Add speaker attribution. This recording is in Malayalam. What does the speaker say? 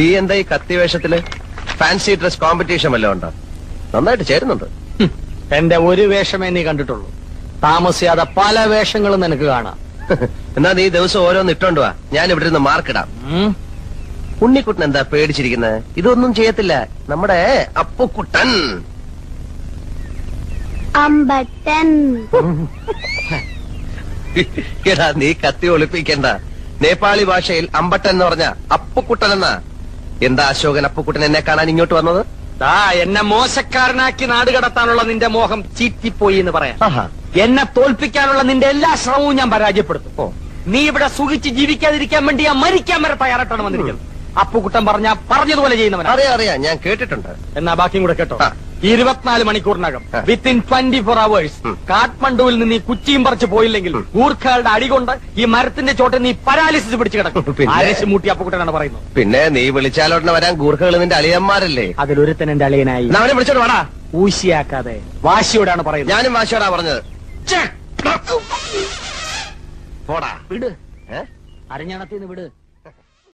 Speaker 1: നീ എന്താ ഈ കത്തി വേഷത്തില്? ഫാൻസി ഡ്രസ് കോമ്പറ്റീഷൻ വല്ലതും ഉണ്ടോ? നന്നായിട്ട് ചേരുന്നുണ്ട്.
Speaker 2: എന്റെ ഒരു വേഷമേ നീ കണ്ടിട്ടുള്ളൂ. താമസിയാതെ പല വേഷങ്ങളും നിനക്ക് കാണാം.
Speaker 1: എന്നാ നീ ദിവസം ഓരോന്ന് ഇട്ടോണ്ട് വാ, ഞാൻ ഇവിടെ നിന്ന് മാർക്കിടാം. ഉണ്ണിക്കുട്ടൻ എന്താ പേടിച്ചിരിക്കുന്നത്? ഇതൊന്നും ചെയ്യത്തില്ല നമ്മുടെ അപ്പുക്കുട്ടൻ.
Speaker 3: അമ്പട്ടൻ.
Speaker 1: എടാ നീ കത്തി ഒളിപ്പിക്കണ്ട. നേപ്പാളി ഭാഷയിൽ അമ്പട്ടൻ എന്ന് പറഞ്ഞ അപ്പുക്കുട്ടൻ എന്നാ. എന്താ അശോകൻ അപ്പുക്കുട്ടൻ എന്നെ കാണാൻ ഇങ്ങോട്ട് വന്നത്?
Speaker 2: എന്നെ മോശക്കാരനാക്കി നാട് കടത്താനുള്ള നിന്റെ മോഹം ചീറ്റിപ്പോയി എന്ന് പറയാം. എന്നെ തോൽപ്പിക്കാനുള്ള നിന്റെ എല്ലാ ശ്രമവും ഞാൻ പരാജയപ്പെടുത്തും. നീ ഇവിടെ സുഖിച്ച് ജീവിക്കാതിരിക്കാൻ വേണ്ടി ഞാൻ മരിക്കാൻ വരെ തയ്യാറായിട്ടാണ് വന്നിരിക്കുന്നത്. അപ്പുക്കുട്ടൻ പറഞ്ഞതുപോലെ ചെയ്യുന്നവൻ.
Speaker 1: അറിയാം, ഞാൻ കേട്ടിട്ടുണ്ട്.
Speaker 2: എന്നാ ബാക്കിയും കൂടെ കേട്ടോ. 24 മണിക്കൂറിനകം വിത്തിൻ 24 hours കാഠ്മണ്ഡുവിൽ നിന്ന് ഈ കുച്ചിയും പറിച്ച് പോയില്ലെങ്കിൽ ഗൂർഖകളുടെ അടികൊണ്ട് ഈ മരത്തിന്റെ ചോട്ടിൽ നീ പരാലിസിസ് പിടിച്ചു കിടക്കും. ആരേശ് മൂട്ടി അപ്പുക്കുട്ടനാണ് പറയുന്നത്.
Speaker 1: പിന്നെ നീ വിളിച്ചാലോടനെ വരാൻ ഗൂർഖകൾ നിന്റെ അളിയന്മാരല്ലേ?
Speaker 2: അതിലൊരുത്തൻ എന്റെ അളിയനായി.
Speaker 1: അവനെ വിളിച്ചോട് വേടാ.
Speaker 2: ഊശിയാക്കാതെ വാശിയോടാണ് പറയുന്നത്.
Speaker 1: ഞാനും വാശിയോടാ പറഞ്ഞത്. പോടാ
Speaker 2: വിട്. അരഞ്ഞാണത്തിന്ന് വിട്.